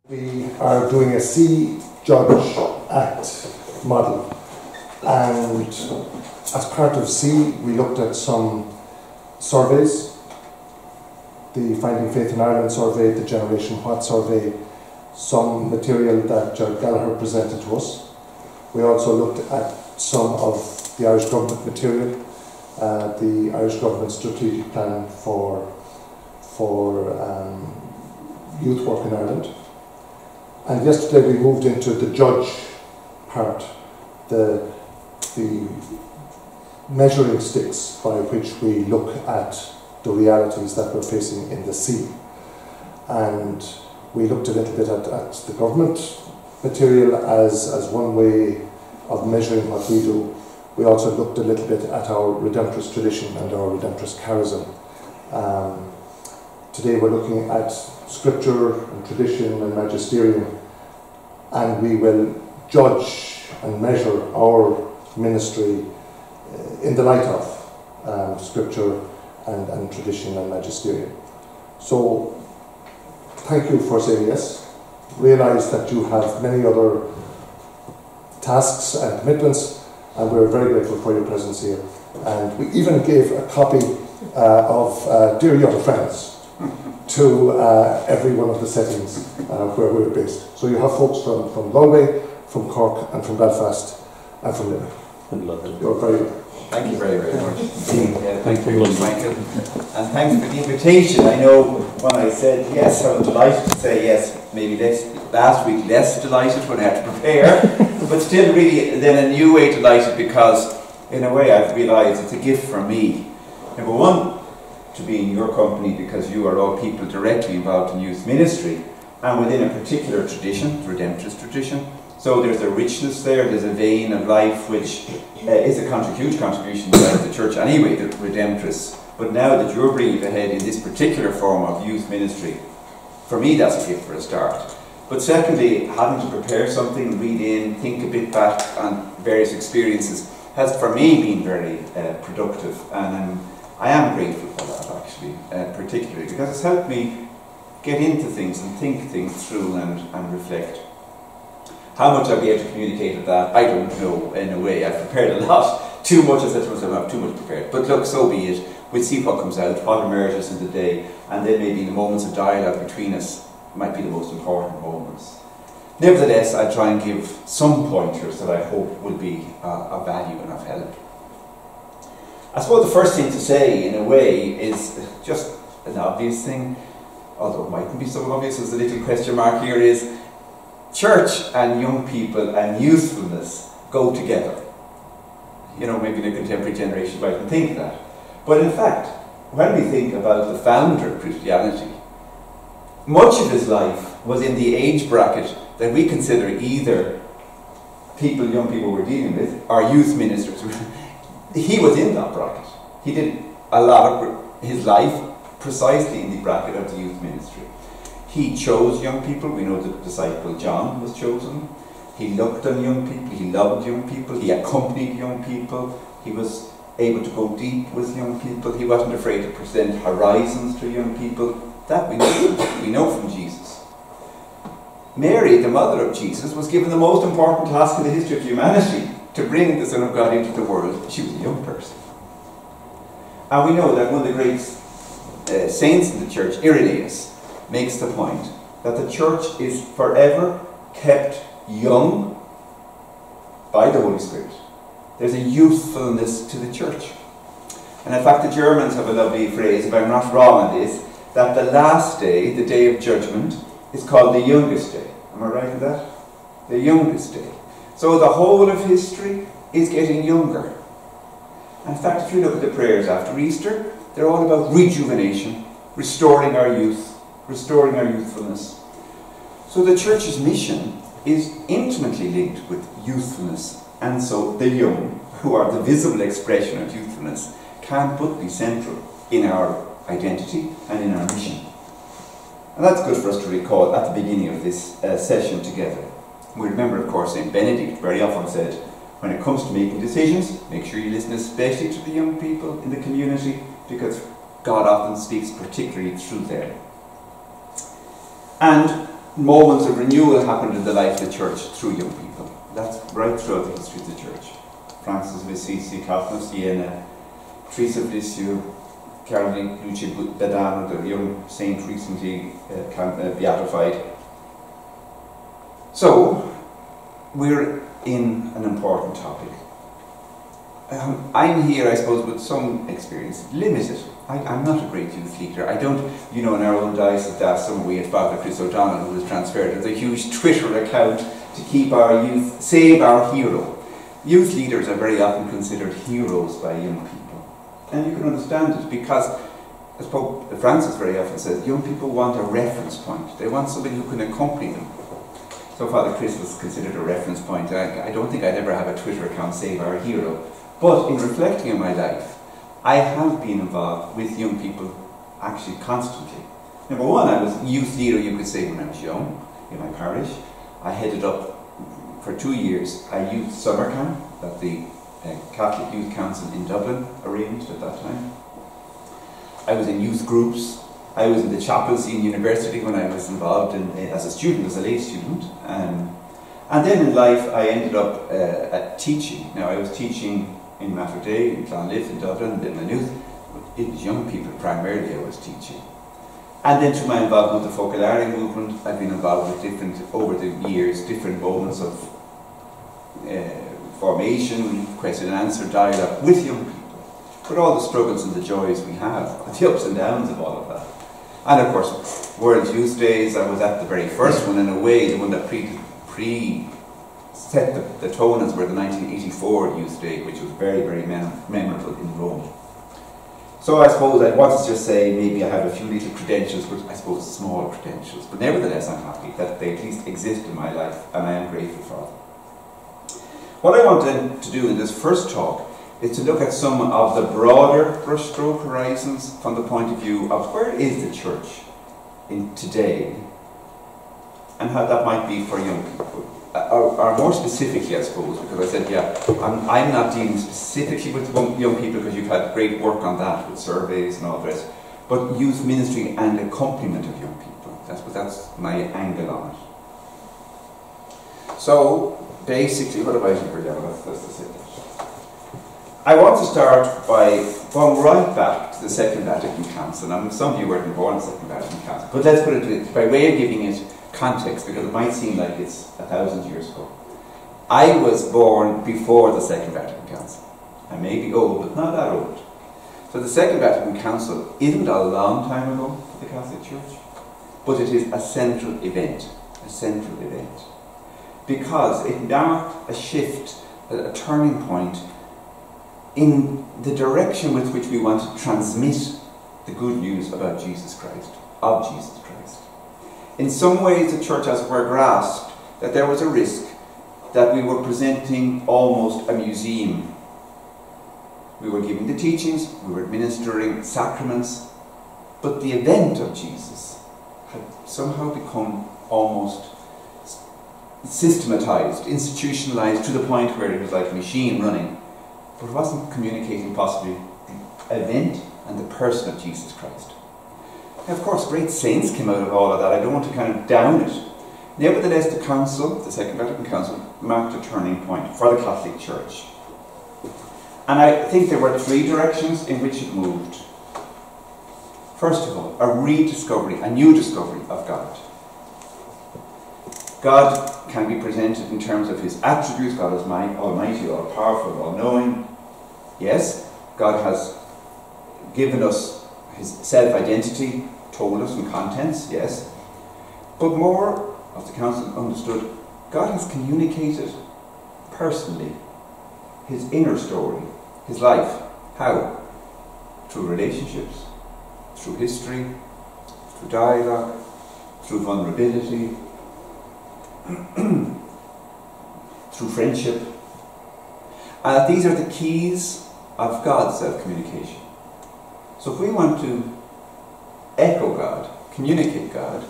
We are doing a See, Judge, Act model, and as part of See we looked at some surveys, the Finding Faith in Ireland survey, the Generation What survey, some material that Gerard Gallagher presented to us. We also looked at some of the Irish Government material, the Irish Government strategic plan for youth work in Ireland. And yesterday we moved into the judge part, the measuring sticks by which we look at the realities that we're facing in the sea. And we looked a little bit at the government material as one way of measuring what we do. We also looked a little bit at our Redemptorist tradition and our Redemptorist charism. Today we're looking at scripture and tradition and magisterium, and we will judge and measure our ministry in the light of scripture and tradition and magisterium. So thank you for saying yes. Realise that you have many other tasks and commitments, and we're very grateful for your presence here. And we even gave a copy of Dear Young Friends to every one of the settings where we're based. So you have folks from Galway, from Cork, and from Belfast, and from Limerick. And London. You're very welcome. Thank you very, very much. Thank you, Michael. And thanks for the invitation. I know when I said yes, I was delighted to say yes. Maybe last week less delighted when I had to prepare, but still really then a new way delighted, because in a way I've realised it's a gift for me. Number one, to be in your company, because you are all people directly involved in youth ministry and within a particular tradition, the Redemptorist tradition. So there's a richness there, there's a vein of life which is a huge contribution to the church anyway, the Redemptorists. But now that you're bringing it ahead in this particular form of youth ministry, for me that's a gift for a start. But secondly, having to prepare something, read in, think a bit back on various experiences has for me been very productive, and I am grateful for that actually, particularly because it's helped me get into things and think things through and reflect. How much I'll be able to communicate at that, I don't know in a way. I've prepared a lot, too much. I said to myself, I have too much prepared. But look, so be it. We'll see what comes out, what emerges in the day, and then maybe the moments of dialogue between us might be the most important moments. Nevertheless, I'll try and give some pointers that I hope will be of value and of help. I suppose the first thing to say, in a way, is just an obvious thing, although it mightn't be so obvious as the little question mark here is, church and young people and youthfulness go together. You know, maybe the contemporary generation mightn't think that. But in fact, when we think about the founder of Christianity, much of his life was in the age bracket that we consider either young people we're dealing with, or youth ministers. He was in that bracket. He did a lot of his life precisely in the bracket of the youth ministry. He chose young people. We know the disciple John was chosen. He looked on young people, he loved young people, he accompanied young people, he was able to go deep with young people, he wasn't afraid to present horizons to young people. That we know from Jesus. Mary, the mother of Jesus, was given the most important task in the history of humanity, to bring the Son of God into the world. She was a young person. And we know that one of the great saints in the church, Irenaeus, makes the point that the church is forever kept young by the Holy Spirit. There's a youthfulness to the church. And in fact, the Germans have a lovely phrase, if I'm not wrong on this, that the last day, the day of judgment, is called the youngest day. Am I right in that? The youngest day. So the whole of history is getting younger. And in fact, if you look at the prayers after Easter, they're all about rejuvenation, restoring our youth, restoring our youthfulness. So the church's mission is intimately linked with youthfulness, and so the young, who are the visible expression of youthfulness, can't but be central in our identity and in our mission. And that's good for us to recall at the beginning of this session together. We remember, of course, St. Benedict very often said, when it comes to making decisions, make sure you listen especially to the young people in the community, because God often speaks particularly through them. And moments of renewal happened in the life of the church through young people. That's right throughout the history of the church. Francis of Assisi, Catherine of Siena, Teresa of Lisieux, Caroline Lucia Badano, the young saint recently beatified. So, we're in an important topic. I'm here, I suppose, with some experience, limited. I'm not a great youth leader. I don't, in our own diocese last summer we had Father Chris O'Donnell, who was transferred. There's a huge Twitter account to keep our youth, save our hero. Youth leaders are very often considered heroes by young people. And you can understand it because, as Pope Francis very often says, young people want a reference point. They want somebody who can accompany them. So Father Chris was considered a reference point. I don't think I'd ever have a Twitter account, save our hero. But in reflecting on my life, I have been involved with young people actually constantly. Number one, I was youth leader, you could say, when I was young in my parish. I headed up for 2 years a youth summer camp that the Catholic Youth Council in Dublin arranged at that time. I was in youth groups. I was in the chaplaincy in university when I was involved as a student, as a lay student. And then in life I ended up at teaching. Now I was teaching in Materday, in Clonliffe, in Dublin, and then Maynooth. It was young people primarily I was teaching. And then through my involvement with the Focolare movement, I've been involved with over the years, different moments of formation, question and answer, dialogue with young people. With all the struggles and the joys we have, the ups and downs of all of that. And of course, World Youth Days, I was at the very first one in a way, the one that set the tone as were the 1984 Youth Day, which was very, very memorable in Rome. So I suppose I want to just say maybe I have a few little credentials, but I suppose small credentials. But nevertheless I'm happy that they at least exist in my life and I am grateful for them. What I want to do in this first talk is to look at some of the broader brushstroke horizons from the point of view of where is the church in today and how that might be for young people. Or more specifically, I suppose, because I said, I'm not dealing specifically with young people because you've had great work on that with surveys and all the rest, but youth ministry and accompaniment of young people. That's my angle on it. So, basically, what have I here now? That's it. I want to start by going right back to the Second Vatican Council. Now, some of you weren't born in the Second Vatican Council, but let's put it by way of giving it context, because it might seem like it's 1,000 years ago. I was born before the Second Vatican Council. I may be old, but not that old. So the Second Vatican Council isn't a long time ago for the Catholic Church, but it is a central event. Because it marked a shift, a turning point in the direction with which we want to transmit the good news about Jesus Christ, of Jesus Christ. In some ways, the church, as it were, grasped that there was a risk that we were presenting almost a museum. We were giving the teachings, we were administering sacraments, but the event of Jesus had somehow become almost systematized, institutionalized to the point where it was like a machine running, but it wasn't communicating possibly the event and the person of Jesus Christ. Of course, great saints came out of all of that. I don't want to kind of down it. Nevertheless, the Council, the Second Vatican Council, marked a turning point for the Catholic Church. And I think there were 3 directions in which it moved. First of all, a rediscovery, a new discovery of God. God can be presented in terms of his attributes. God is almighty, all-powerful, all-knowing. Yes, God has given us his self-identity, told us in contents, yes. But more, as the Council understood, God has communicated personally his inner story, his life. How? Through relationships, through history, through dialogue, through vulnerability, through friendship. These are the keys of God's self-communication. So if we want to echo God, communicate God,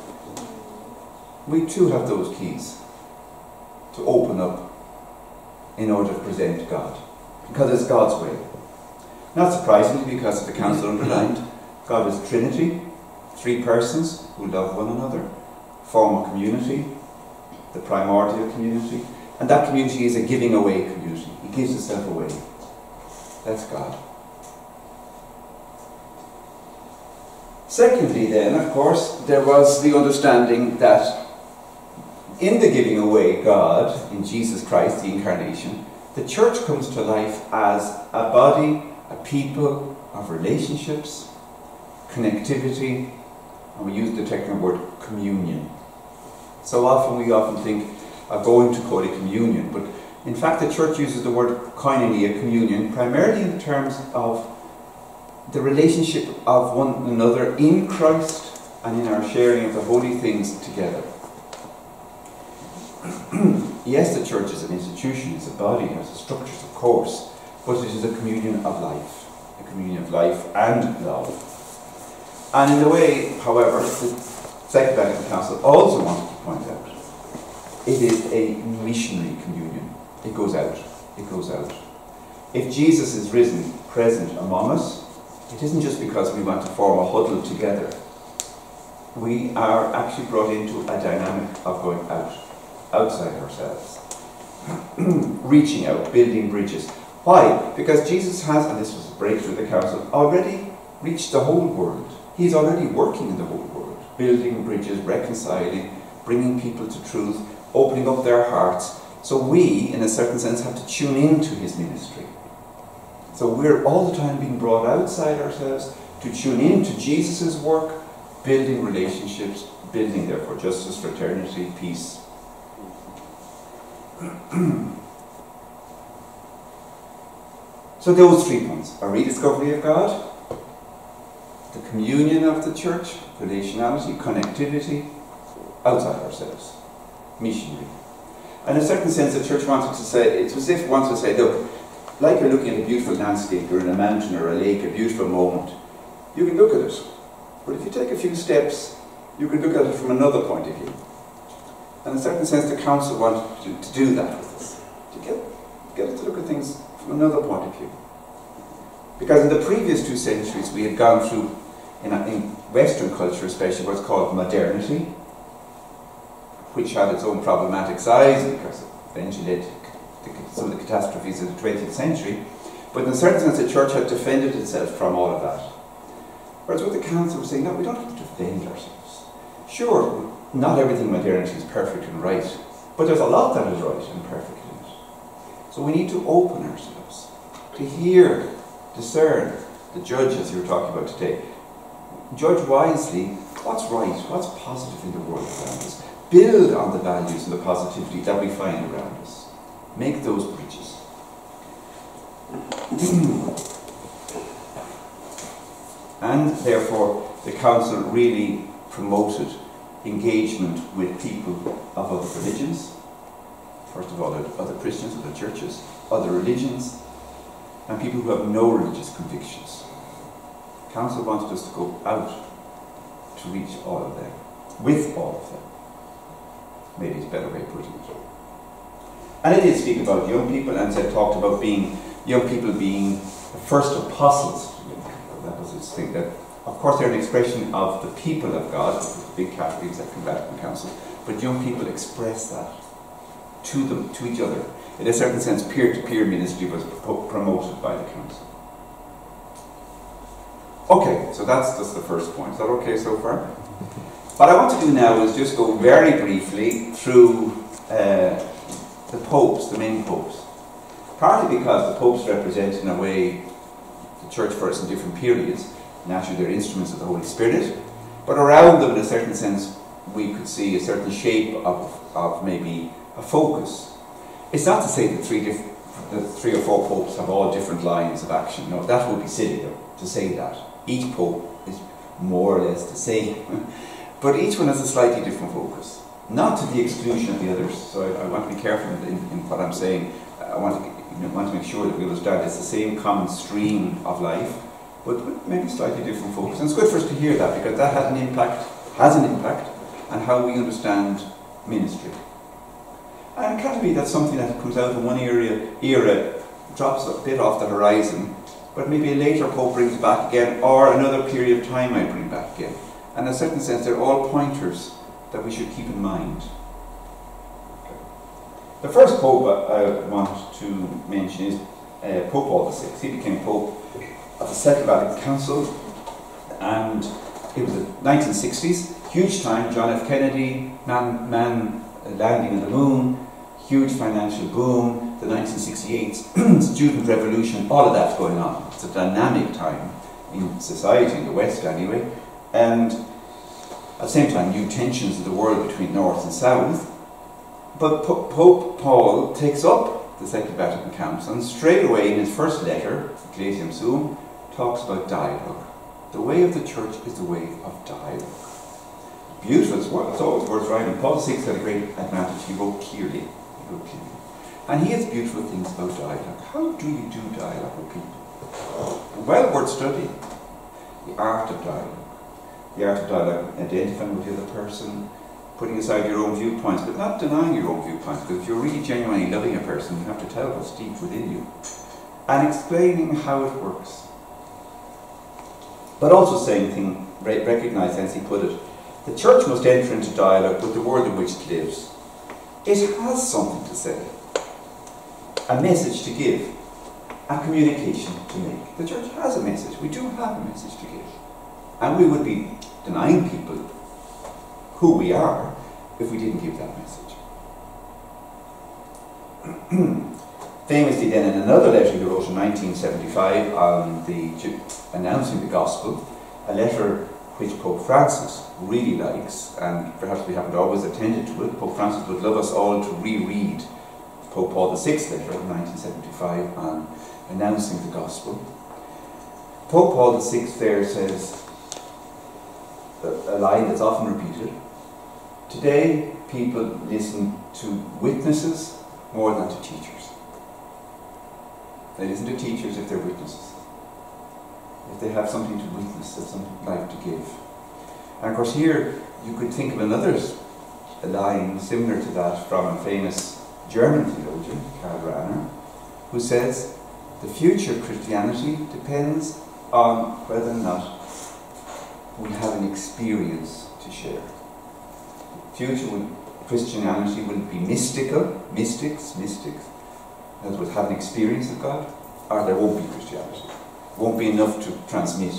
we too have those keys to open up in order to present God, because it's God's way. Not surprisingly, because the Council underlined, God is Trinity, 3 persons who love one another, form of community, the primordial community, and that community is a giving away community. He gives himself away. That's God. Secondly then, of course, there was the understanding that in the giving away God, in Jesus Christ, the incarnation, the church comes to life as a body, a people of relationships, connectivity, and we use the technical word communion. So we often think of going to Holy Communion, but in fact the church uses the word koinonia, communion, primarily in terms of the relationship of one another in Christ and in our sharing of the holy things together. Yes, the church is an institution, it's a body, it has structures, of course, but it is a communion of life and love. And in a way, however, the Second Vatican Council also wanted to point out, it is a missionary communion. It goes out. If Jesus is risen, present among us, it isn't just because we want to form a huddle together. We are actually brought into a dynamic of going out, outside ourselves, reaching out, building bridges. Why? Because Jesus has, and this was a breakthrough of the Council, already reached the whole world. He's already working in the whole world, building bridges, reconciling, bringing people to truth, opening up their hearts. So we, in a certain sense, have to tune into his ministry. So we're all the time being brought outside ourselves to tune into Jesus' work, building relationships, building therefore justice, fraternity, peace. So those 3 points: a rediscovery of God, the communion of the church, relationality, connectivity, outside ourselves, missionary. And in a certain sense the church wanted to say, it's as if it wanted to say, look, like you're looking at a beautiful landscape, you're in a mountain or a lake, a beautiful moment, you can look at it, but if you take a few steps, you can look at it from another point of view. And in a certain sense the Council wanted to do that with us, to get us to look at things from another point of view. Because in the previous 2 centuries we had gone through, in Western culture especially, what's called modernity, which had its own problematic sides because it eventually led to some of the catastrophes of the 20th century. But in a certain sense the church had defended itself from all of that. Whereas with the Council was saying, no, we don't have to defend ourselves. Sure, not everything in modernity is perfect and right, but there's a lot that is right and perfect in it. So we need to open ourselves to hear, discern, the judge, as you were talking about today. Judge wisely what's right, what's positive in the world around us. Build on the values and the positivity that we find around us. Make those bridges. And therefore, the Council really promoted engagement with people of other religions. First of all, other Christians, other churches, other religions, and people who have no religious convictions. The Council wanted us to go out to reach all of them, with all of them. Maybe it's a better way of putting it. And it did speak about young people, and it talked about young people being the first apostles. That was its thing. That, of course, they're an expression of the people of God, the big categories that come back from the Council, but young people express that to them, to each other. In a certain sense, peer-to-peer ministry was promoted by the Council. Okay, so that's just the first point. Is that okay so far? What I want to do now is just go very briefly through the popes, the main popes. Partly because the popes represent, in a way, the church for us in different periods. Naturally, they're instruments of the Holy Spirit. But around them, in a certain sense, we could see a certain shape of maybe a focus. It's not to say that the 3 or 4 popes have all different lines of action. No, that would be silly, though, to say that. Each pope is more or less the same. But each one has a slightly different focus. Not to the exclusion of the others. So I want to be careful in what I'm saying. I want to make sure that we understand it's the same common stream of life, but with maybe slightly different focus. And it's good for us to hear that, because that has an impact on how we understand ministry. And it can't be that something that comes out in one era drops a bit off the horizon, but maybe a later pope brings it back again, or another period of time might bring it back again. And in a certain sense, they're all pointers that we should keep in mind. Okay. The first Pope I want to mention is Pope Paul VI. He became Pope at the Second Vatican Council, and it was the 1960s, huge time. John F. Kennedy, man landing on the moon, huge financial boom, the 1968 student revolution, all of that's going on. It's a dynamic time in society, in the West anyway, and at the same time new tensions in the world between North and South. But Pope Paul takes up the Second Vatican Council, and straight away in his first letter, Ecclesiam Suum, talks about dialogue. The way of the church is the way of dialogue. Beautiful, it's always worth writing. Paul VI had a great advantage, he wrote clearly. And he has beautiful things about dialogue. How do you do dialogue with people? Well worth studying. The art of dialogue. The art of dialogue, identifying with the other person, putting aside your own viewpoints, but not denying your own viewpoints, because if you're really genuinely loving a person, you have to tell what's deep within you. And explaining how it works. But also saying, recognise, as he put it, the church must enter into dialogue with the world in which it lives. It has something to say, a message to give, a communication to make. The church has a message. We do have a message to give. And we would be denying people who we are if we didn't give that message. Famously then, in another letter he wrote in 1975 on announcing the gospel, a letter which Pope Francis really likes, and perhaps we haven't always attended to it. Pope Francis would love us all to reread Pope Paul VI's letter in 1975 on announcing the gospel. Pope Paul VI there says a line that's often repeated: today people listen to witnesses more than to teachers. They listen to teachers if they're witnesses, if they have something to witness, have something life to give. And of course here you could think of another line similar to that from a famous German theologian, Karl Rahner, who says the future of Christianity depends on whether or not we have an experience to share. The future of Christianity will be mystical, mystics, that would have an experience of God, or there won't be Christianity. It won't be enough to transmit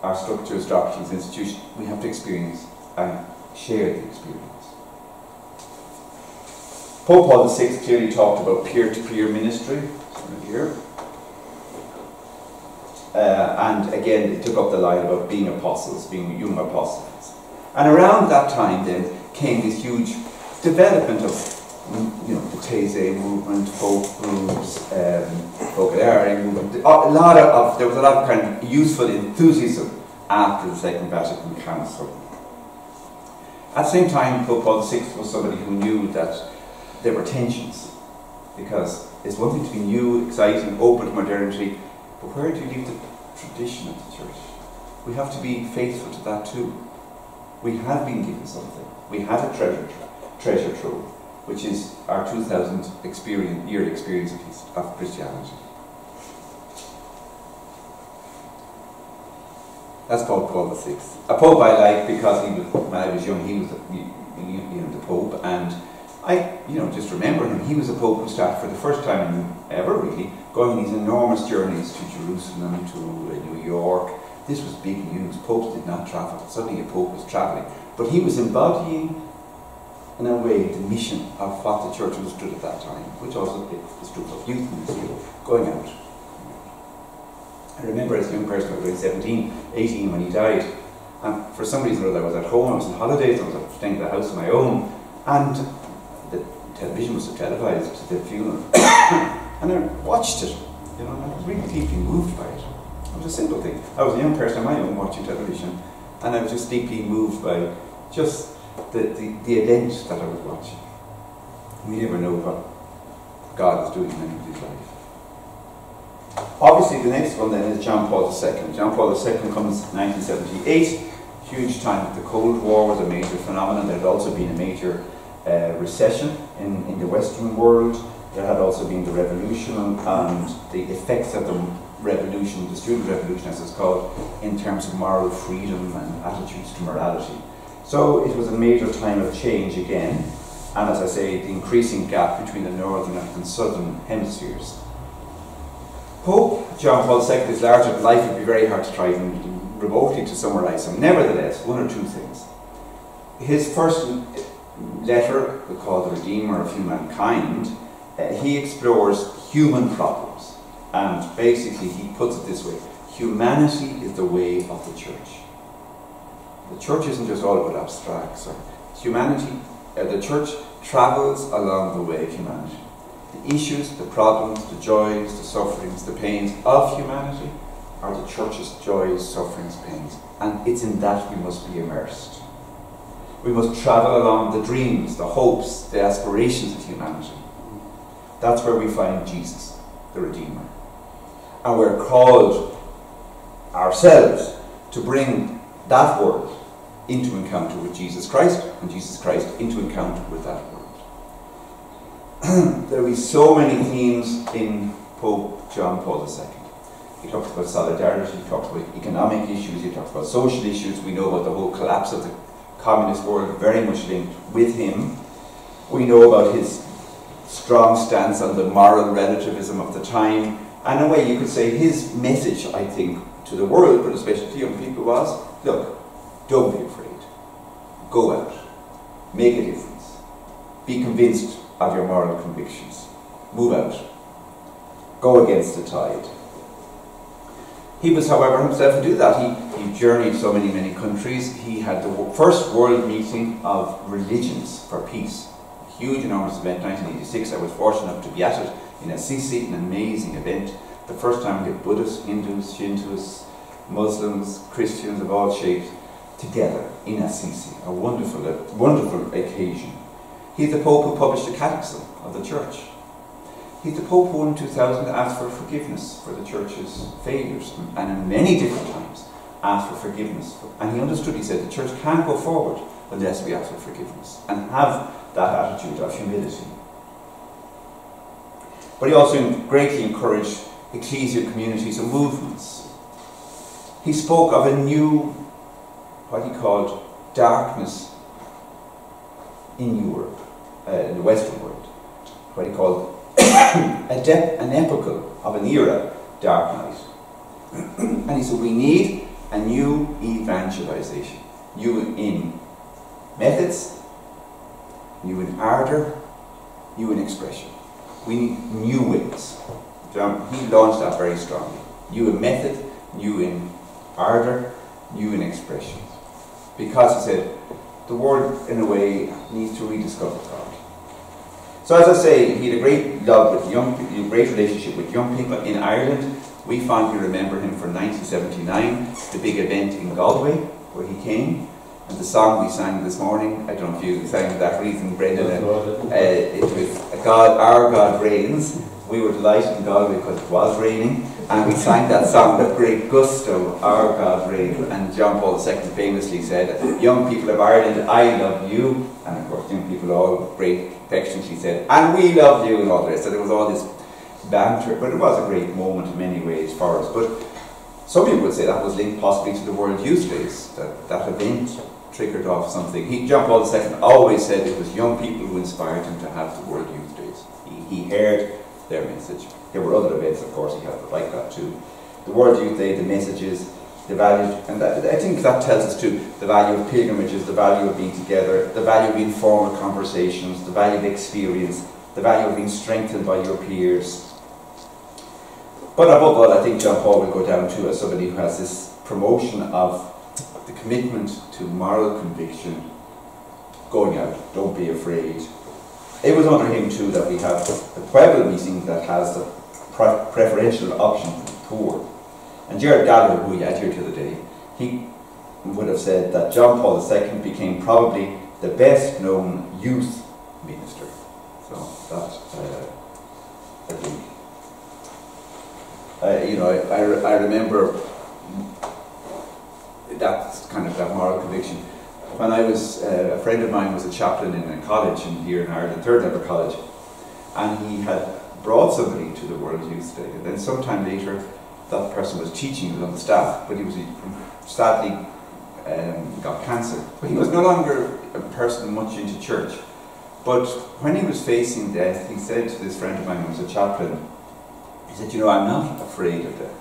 our structures, doctrines, institutions. We have to experience and share the experience. Pope Paul VI clearly talked about peer-to-peer ministry, here. And again, it took up the line about being apostles, being young apostles. And around that time then came this huge development of the Taizé movement, folk groups, Vocabulary movement. There was a lot of kind of youthful enthusiasm after the Second Vatican Council. At the same time, Pope Paul VI was somebody who knew that there were tensions, because it's one thing to be new, exciting, open to modernity, but where do you leave the tradition of the church? We have to be faithful to that too. We have been given something. We have a treasure trove, which is our 2,000 year experience of Christianity. That's Pope Paul VI. A pope I like because when I was young, he was the Pope, and I just remember him. He was a Pope who started for the first time ever really going on these enormous journeys to Jerusalem, to New York. This was big news. Popes did not travel. Suddenly a Pope was travelling. But he was embodying, in a way, the mission of what the church understood at that time, which also was true of youth ministry, going out. I remember as a young person, I was 17, 18 when he died, and for some reason or other I was at home, I was on holidays, I was staying at the house of my own, and the television was televised to the funeral, and I watched it, and I was really deeply moved by it. It was a simple thing. I was a young person on my own watching television, and I was just deeply moved by just the event that I was watching. We never know what God is doing in anybody's life. Obviously the next one then is John Paul II. John Paul II comes in 1978, huge time. The Cold War was a major phenomenon. There had also been a major recession in the Western world. There had also been the revolution and the effects of the revolution, the student revolution as it's called, in terms of moral freedom and attitudes to morality. So it was a major time of change again, and as I say, the increasing gap between the northern and southern hemispheres. Pope John Paul II is larger than life. It would be very hard to try and remotely to summarise him. Nevertheless, one or two things. His first letter, called The Redeemer of Humankind, he explores human problems, and basically he puts it this way: humanity is the way of the church. The church isn't just all about abstracts. Humanity, the church travels along the way of humanity. The issues, the problems, the joys, the sufferings, the pains of humanity are the church's joys, sufferings, pains. And it's in that we must be immersed. We must travel along the dreams, the hopes, the aspirations of humanity. That's where we find Jesus, the Redeemer. And we're called ourselves to bring that world into encounter with Jesus Christ, and Jesus Christ into encounter with that world. There will be so many themes in Pope John Paul II. He talks about solidarity, he talks about economic issues, he talks about social issues. We know about the whole collapse of the communist world, very much linked with him. We know about his strong stance on the moral relativism of the time. And in a way, you could say his message, I think, to the world, but especially to young people, was, look, don't be afraid. Go out. Make a difference. Be convinced of your moral convictions. Move out. Go against the tide. He was, however, himself to do that. He journeyed so many countries. He had the first world meeting of religions for peace. A huge, enormous event, 1986. I was fortunate enough to be at it in Assisi, an amazing event. The first time we had Buddhists, Hindus, Shintos, Muslims, Christians of all shapes together in Assisi. A wonderful occasion. He's the Pope who published the Catechism of the Church. He's the Pope who in 2000 asked for forgiveness for the Church's failures, and in many different times asked for forgiveness. And he understood, he said, the Church can't go forward unless we ask for forgiveness and have that attitude of humility. But he also greatly encouraged ecclesial communities and movements. He spoke of a new, what he called, darkness in Europe, in the Western world, what he called an epochal of an era, dark night. And he said we need a new evangelization, new in methods, new in ardour, new in expression. We need new ways. He launched that very strongly. New in method, new in ardour, new in expression. Because he said the world, in a way, needs to rediscover God. So as I say, he had a great love with young people, a great relationship with young people in Ireland. We fondly remember him for 1979, the big event in Galway, where he came. And the song we sang this morning, I don't know if you sang for that reason, Brendan, it was Our God Reigns. We were delighted in Galway because it was raining, and we sang that song with great gusto, Our God Reigns. And John Paul II famously said, young people of Ireland, I love you. And of course, young people all great affectionately said, and we love you, and all the rest. So there was all this banter, but it was a great moment in many ways for us. But some people would say that was linked possibly to the World Youth Days, that event triggered off something. John Paul II always said it was young people who inspired him to have the World Youth Days. He heard their message. There were other events, of course, he had like that too. The World Youth Day, the messages, the value, and I think that tells us too, the value of pilgrimages, the value of being together, the value of informal conversations, the value of experience, the value of being strengthened by your peers. But above all, I think John Paul will go down to as somebody who has this promotion of the commitment to moral conviction, going out, don't be afraid. It was under him too that we have the Pueblo meeting that has the preferential option for the poor. And Gerard Gallagher, who we had here the other day, he would have said that John Paul II became probably the best known youth minister. So that, I think, I remember that kind of that moral conviction. When I was, a friend of mine was a chaplain in a college here in Ireland, third level college, and he had brought somebody to the World Youth Day, and then sometime later that person was teaching on the staff, but he was sadly got cancer. But he was no longer a person much into church. But when he was facing death, he said to this friend of mine who was a chaplain, he said, you know, I'm not afraid of death.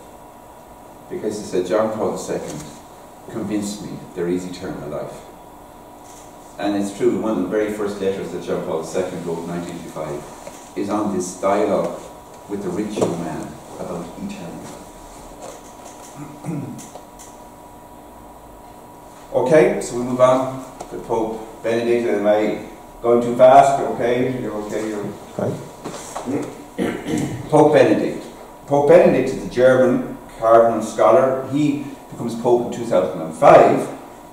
Because he said, John Paul II convinced me there is eternal life. And it's true, one of the very first letters that John Paul II wrote in 1985 is on this dialogue with the rich young man about eternal life. Okay, so we move on to Pope Benedict. Am I going too fast? Okay, you're okay, you're Right. Pope Benedict. Pope Benedict is a German cardinal scholar. He becomes Pope in 2005.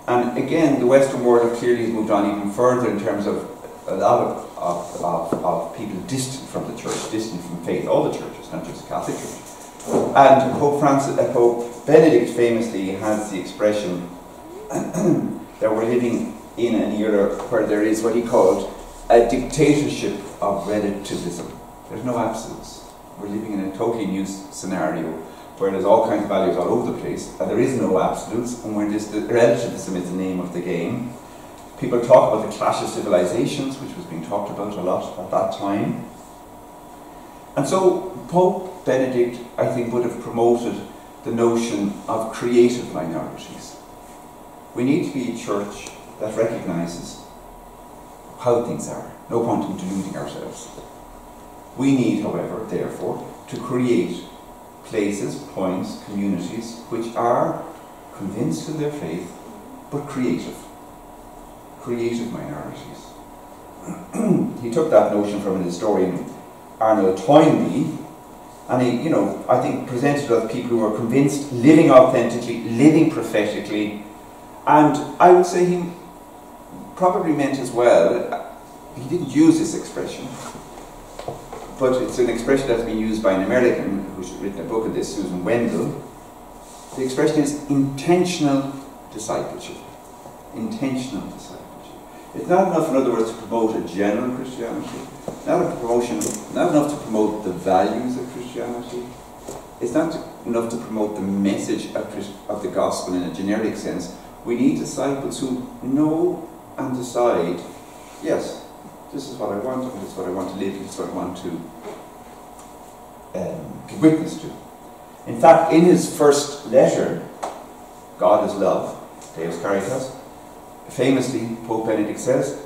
And again, the Western world have clearly moved on even further in terms of a lot of people distant from the church, distant from faith, all the churches, not just the Catholic Church. And Pope Benedict famously has the expression that we're living in an era where there is what he called a dictatorship of relativism. There's no absolutes. We're living in a totally new scenario where there's all kinds of values all over the place, and there is no absolutes, and relativism is the name of the game. People talk about the clash of civilizations, which was being talked about a lot at that time. And so Pope Benedict, I think, would have promoted the notion of creative minorities. We need to be a church that recognises how things are. No point in deluding ourselves. We need, however, therefore, to create places, points, communities which are convinced in their faith, but creative. Creative minorities. He took that notion from an historian, Arnold Toynbee, and he, I think presented it as people who are convinced, living authentically, living prophetically, and I would say he probably meant as well, he didn't use this expression, but it's an expression that's been used by an American who's written a book of this, Susan Wendell. The expression is intentional discipleship. Intentional discipleship. It's not enough, in other words, to promote a general Christianity, not enough to promote the values of Christianity. It's not enough to promote the message of the gospel in a generic sense. We need disciples who know and decide, yes, this is what I want, and this is what I want to live, and this is what I want to give witness to. In fact, in his first letter, God is Love, Deus Caritas, famously, Pope Benedict says,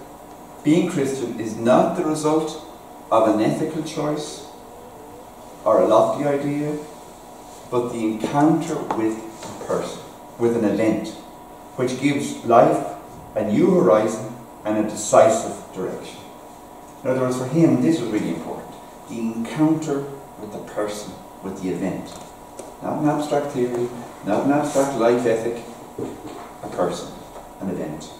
being Christian is not the result of an ethical choice or a lofty idea, but the encounter with a person, with an event, which gives life a new horizon and a decisive direction. In other words, for him, this was really important. The encounter with the person, with the event. Not an abstract theory, not an abstract life ethic, a person, an event.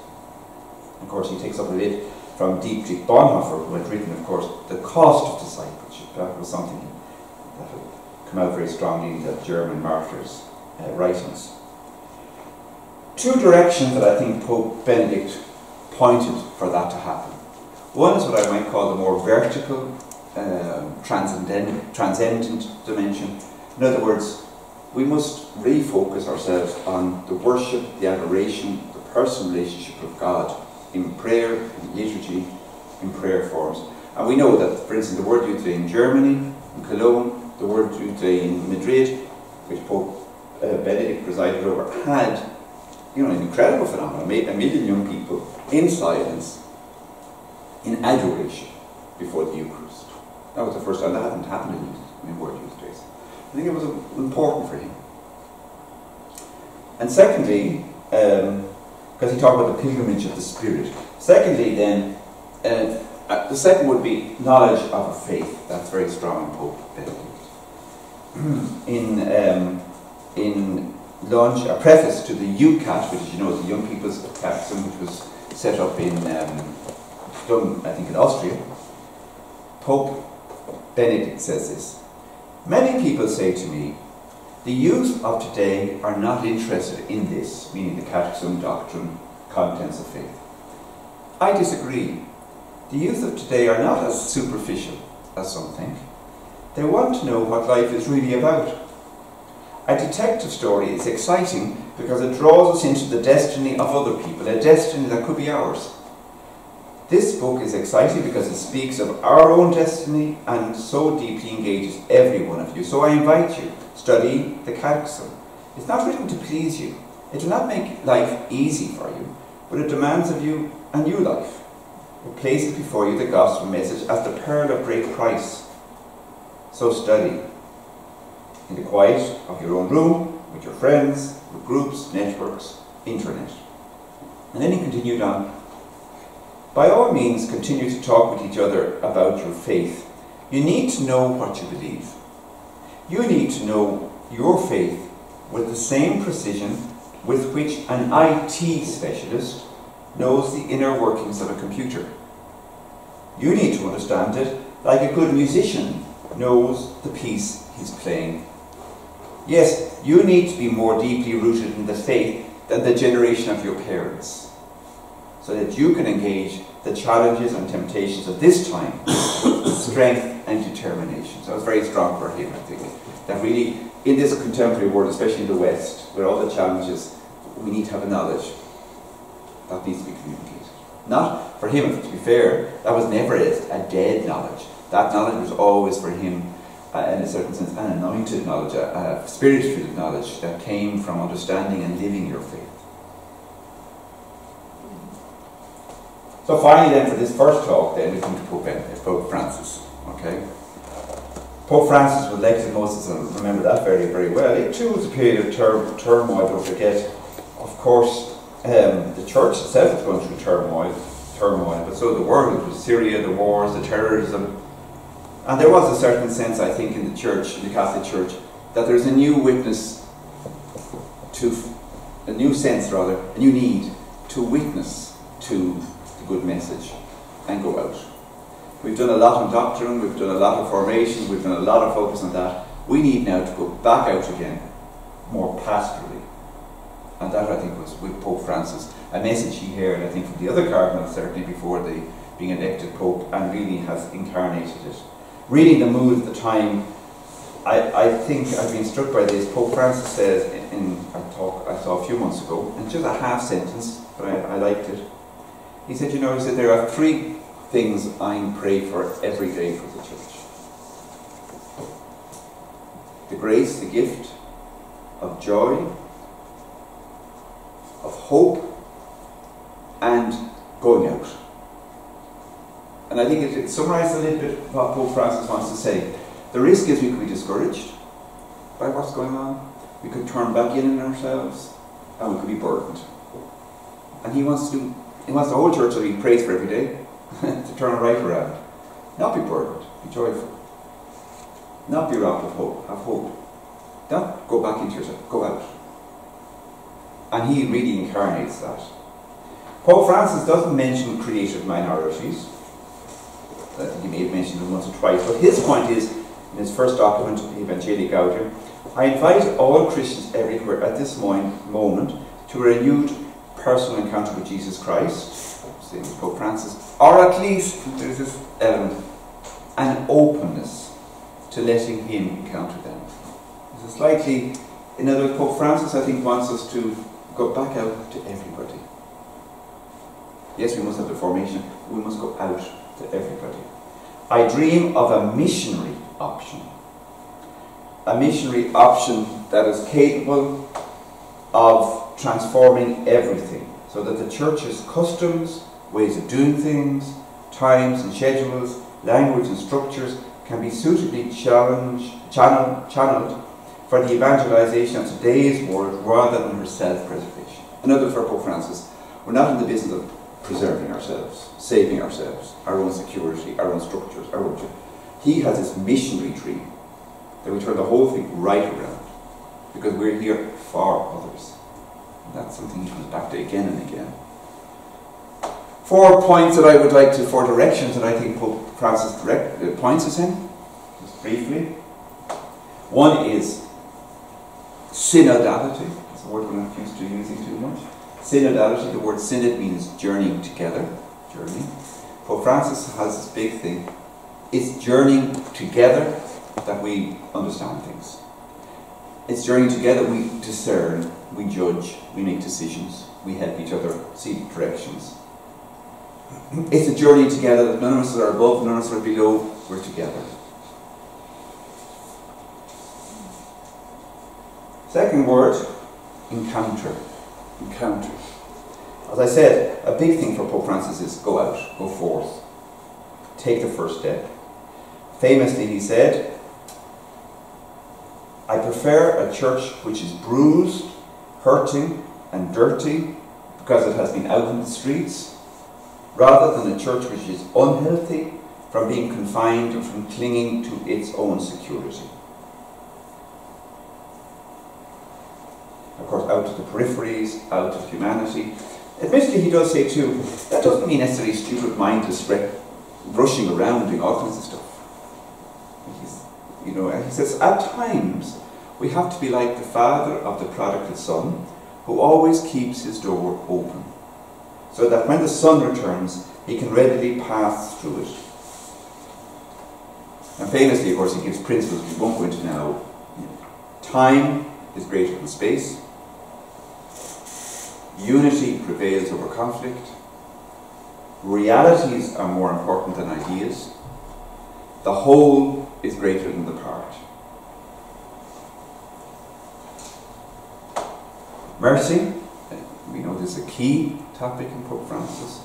Of course, he takes up a bit from Dietrich Bonhoeffer, who had written, of course, The Cost of Discipleship. That was something that had come out very strongly in the German martyrs' writings. Two directions that I think Pope Benedict pointed for that to happen. One is what I might call the more vertical, transcendent dimension. In other words, we must refocus ourselves on the worship, the adoration, the personal relationship with God in prayer, in liturgy, in prayer forms. And we know that, for instance, the word used today in Germany, in Cologne, the word used today in Madrid, which Pope Benedict presided over, had an incredible phenomenon. A million young people in silence, in adoration before the Eucharist. That was the first time that hadn't happened in word use days. I think it was important for him. And secondly, because he talked about the pilgrimage of the Spirit. Secondly, then, the second would be knowledge of a faith. That's very strong in Pope Benedict. In launch, a preface to the UCAT, which is, the Young People's Catechism, which was set up in, done, I think, in Austria, Pope Benedict says this: many people say to me, the youth of today are not interested in this, meaning the catechism, doctrine, contents of faith. I disagree. The youth of today are not as superficial as some think. They want to know what life is really about. A detective story is exciting because it draws us into the destiny of other people, a destiny that could be ours. This book is exciting because it speaks of our own destiny and so deeply engages every one of you. So I invite you, study the Catechism. It's not written to please you. It will not make life easy for you, but it demands of you a new life. It places before you the gospel message as the pearl of great price. So study in the quiet of your own room, with your friends, with groups, networks, internet. And then he continued on, by all means continue to talk with each other about your faith. You need to know what you believe. You need to know your faith with the same precision with which an IT specialist knows the inner workings of a computer. You need to understand it like a good musician knows the piece he's playing. Yes, you need to be more deeply rooted in the faith than the generation of your parents, so that you can engage the challenges and temptations of this time with strength and determination. So it's very strong for him, I think. That really, in this contemporary world, especially in the West, where all the challenges, we need to have a knowledge that needs to be communicated. Not for him, to be fair, that was never a dead knowledge. That knowledge was always for him, in a certain sense, an anointed knowledge, a spirit-filled knowledge that came from understanding and living your faith. So finally then, for this first talk then, we come to Pope Francis. Okay? Pope Francis was elected, most of us remember that very, very well. It too was a period of turmoil, don't forget. Of course, the church itself was going through turmoil, but so the world, with Syria, the wars, the terrorism. And there was a certain sense, I think, in the church, in the Catholic Church, that there's a new witness a new need to witness to the good message and go out. We've done a lot on doctrine, we've done a lot of formation, we've done a lot of focus on that. We need now to go back out again, more pastorally. And that, I think, was with Pope Francis, a message he heard, I think, from the other cardinals, certainly before being elected Pope, and really has incarnated it. Reading the mood of the time, I think I've been struck by this. Pope Francis says in a talk I saw a few months ago, and just a half sentence, but I liked it. He said, there are three things I pray for every day for the church. The grace, the gift of joy, of hope, and going out. And I think it summarises a little bit what Pope Francis wants to say. The risk is we could be discouraged by what's going on. We could turn back in ourselves, and we could be burdened. And he wants the whole church that he prays for every day to turn right around. Not be burdened, be joyful. Not be robbed of hope, have hope. Don't go back into yourself, go out. And he really incarnates that. Pope Francis doesn't mention creative minorities. I think he may have mentioned them once or twice, but his point is, in his first document, the Evangelii Gaudium, I invite all Christians everywhere at this moment to a renewed personal encounter with Jesus Christ, same as Pope Francis, or at least, there's this element, an openness to letting him encounter them. There's a slightly, in other words, Pope Francis, I think, wants us to go back out to everybody. Yes, we must have the formation, but we must go out to everybody. I dream of a missionary option. A missionary option that is capable of transforming everything, so that the church's customs, ways of doing things, times and schedules, language and structures can be suitably channeled for the evangelization of today's world rather than for self-preservation. In other words, for Pope Francis, we're not in the business of preserving ourselves, saving ourselves, our own security, our own structures, our own. He has this missionary dream that we turn the whole thing right around, because we're here for others. And that's something he comes back to again and again. 4 points that I would like to, 4 directions that I think Pope Francis points us in, just briefly. One is synodality. It's a word we're not used to using too much. Synodality, the word synod means journeying together. Journey. Pope Francis has this big thing. It's journeying together that we understand things. It's journeying together. We discern, we judge, we make decisions, we help each other see directions. It's a journey together that none of us are above, none of us are below, we're together. Second word, encounter. Encounter. As I said, a big thing for Pope Francis is go out, go forth, take the first step. Famously he said, I prefer a church which is bruised, hurting and dirty because it has been out in the streets, rather than a church which is unhealthy from being confined and from clinging to its own security. Of course, out to the peripheries, out of humanity. Admittedly, he does say too, that doesn't mean necessarily stupid, mindless, rushing around doing all kinds of stuff. He says, at times, we have to be like the father of the prodigal son, who always keeps his door open, so that when the son returns, he can readily pass through it. And famously, of course, he gives principles we won't go into now. Time is greater than space. Unity prevails over conflict. Realities are more important than ideas. The whole is greater than the part. Mercy, we know this is a key topic in Pope Francis,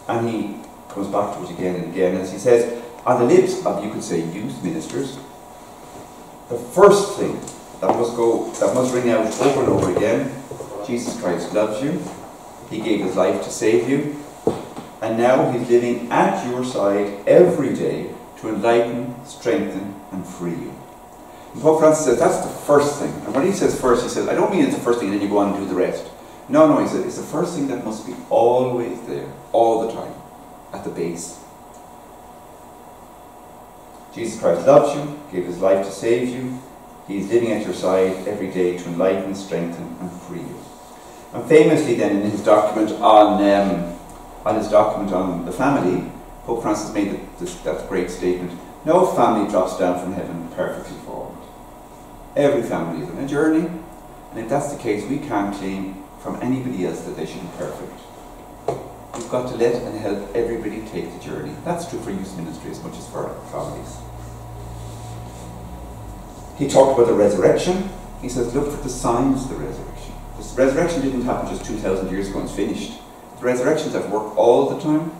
and he comes back to it again and again, as he says, on the lips of, you could say, youth ministers, the first thing that must ring out over and over again, Jesus Christ loves you, he gave his life to save you, and now he's living at your side every day to enlighten, strengthen, and free you. And Pope Francis says that's the first thing. And when he says first, he says, I don't mean it's the first thing and then you go on and do the rest. No, he said, it's the first thing that must be always there, all the time, at the base. Jesus Christ loves you, gave his life to save you. He is living at your side every day to enlighten, strengthen, and free you. And famously then in his document on the family, Pope Francis made that great statement, no family drops down from heaven perfectly formed. Every family is on a journey, and if that's the case, we can't claim from anybody else that they should be perfect. We've got to let and help everybody take the journey. That's true for youth ministry as much as for families. He talked about the resurrection. He says, look for the signs of the resurrection. This resurrection didn't happen just 2,000 years ago and it's finished. The resurrection's at work all the time,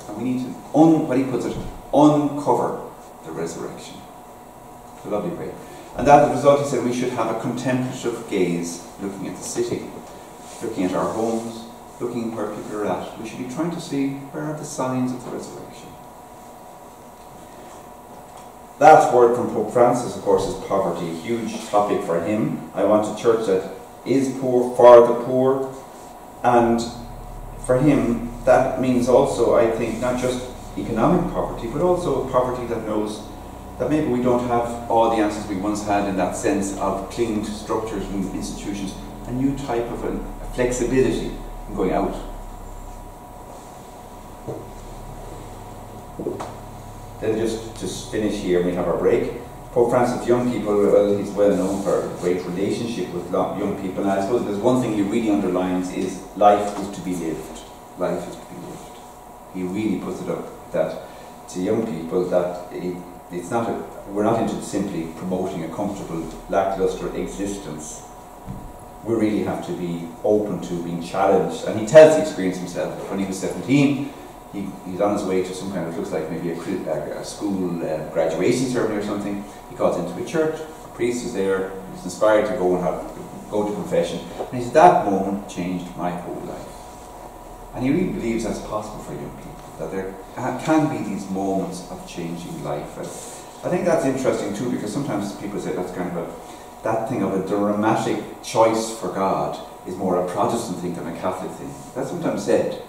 and we need to, what he puts it, uncover the resurrection. It's a lovely way. And that, as a result, he said we should have a contemplative gaze, looking at the city, looking at our homes, looking where people are at. We should be trying to see where are the signs of the resurrection. Last word from Pope Francis, of course, is poverty, a huge topic for him. I want a church that is poor, for the poor, and for him that means also, I think, not just economic poverty, but also a poverty that knows that maybe we don't have all the answers we once had, in that sense of clinging to structures and institutions, a new type of a flexibility in going out. Then just finish here and we have our break. Pope Francis, young people, well, he's well known for a great relationship with young people, and I suppose there's one thing he really underlines is life is to be lived. Life is to be lived. He really puts it up that to young people that it's not we're not into simply promoting a comfortable, lackluster existence. We really have to be open to being challenged. And he tells the experience himself. When he was 17, he's on his way to some kind of, looks like maybe a school graduation ceremony or something. He got into a church, a priest was there, he was inspired to go to confession. And he said, that moment changed my whole life. And he really believes that's possible for young people, that there can be these moments of changing life. And I think that's interesting too, because sometimes people say that's kind of that thing of a dramatic choice for God is more a Protestant thing than a Catholic thing. That's sometimes said,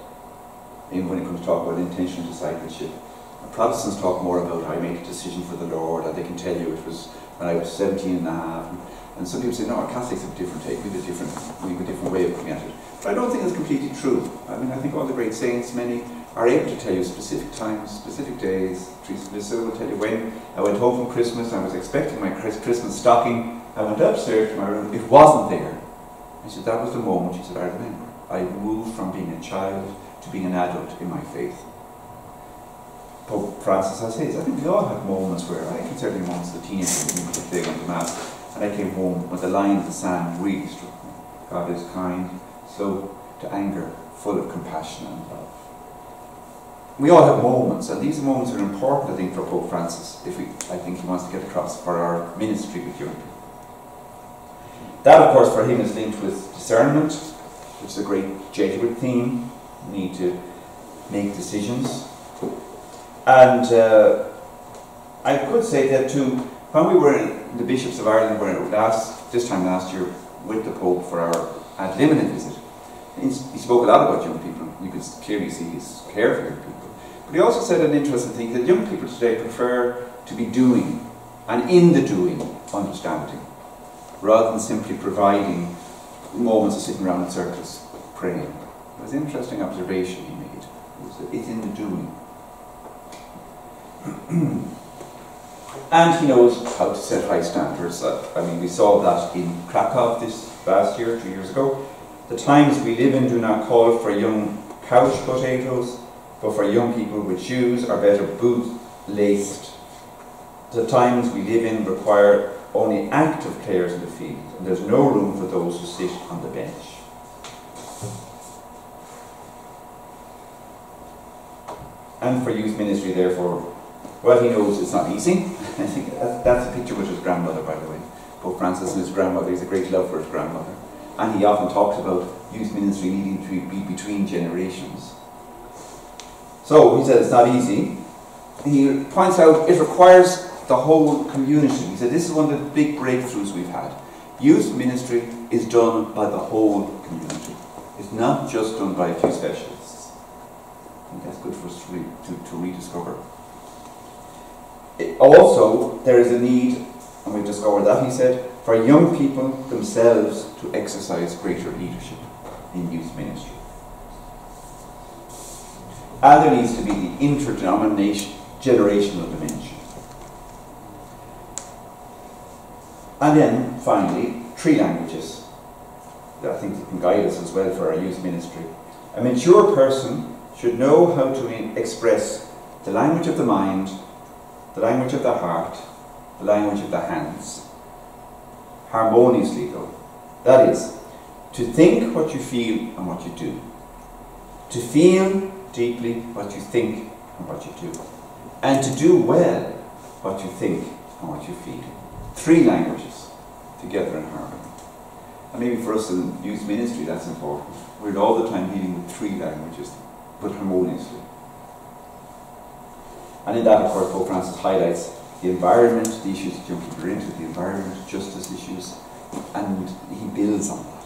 even when it comes to talk about intentional discipleship. Protestants talk more about I make a decision for the Lord, and they can tell you it was when I was 17 and a half. And some people say, no, Catholics have a different take, we have a different way of looking at it. But I don't think that's completely true. I mean, I think all the great saints, many, are able to tell you specific times, specific days. Teresa will tell you when I went home from Christmas, I was expecting my Christmas stocking, I went upstairs to my room, it wasn't there. I said, that was the moment. She said, I remember. I moved from being a child to being an adult in my faith. Pope Francis has his. I think we all have moments where, I can certainly amongst the teenagers, if they went to Mass, and I came home with the line of the psalm really struck me. God is kind, slow to anger, full of compassion and love. We all have moments, and these moments are important, I think, for Pope Francis, I think he wants to get across for our ministry with young people. That, of course, for him is linked with discernment, which is a great Jesuit theme. We need to make decisions. And I could say that too, when we were in the Bishops of Ireland, this time last year, with the Pope for our ad limina visit, he spoke a lot about young people. You could clearly see his care for young people. But he also said an interesting thing, that young people today prefer to be doing, and in the doing, understanding, rather than simply providing moments of sitting around in circles praying. It was an interesting observation he made. It's in the doing. And he knows how to set high standards. I mean, we saw that in Krakow this last year, 2 years ago. The times we live in do not call for young couch potatoes, but for young people with shoes or better boot-laced. The times we live in require only active players in the field, and there's no room for those who sit on the bench. And for youth ministry, therefore, well, he knows it's not easy. I think that's a picture with his grandmother, by the way. Pope Francis and his grandmother, he's a great love for his grandmother. And he often talks about youth ministry needing to be between generations. So, he said it's not easy. He points out it requires the whole community. He said this is one of the big breakthroughs we've had. Youth ministry is done by the whole community. It's not just done by a few specialists. I think that's good for us to rediscover. Also, there is a need, and we've discovered that, he said, for young people themselves to exercise greater leadership in youth ministry. And there needs to be the intergenerational dimension. And then, finally, 3 languages that I think can guide us as well for our youth ministry. A mature person should know how to express the language of the mind, the language of the heart, the language of the hands, harmoniously though. That is, to think what you feel and what you do. To feel deeply what you think and what you do. And to do well what you think and what you feel. 3 languages together in harmony. And maybe for us in youth ministry that's important. We're all the time dealing with 3 languages, but harmoniously. And in that, of course, Pope Francis highlights the environment, the issues that young people are into, the environment, justice issues, and he builds on that.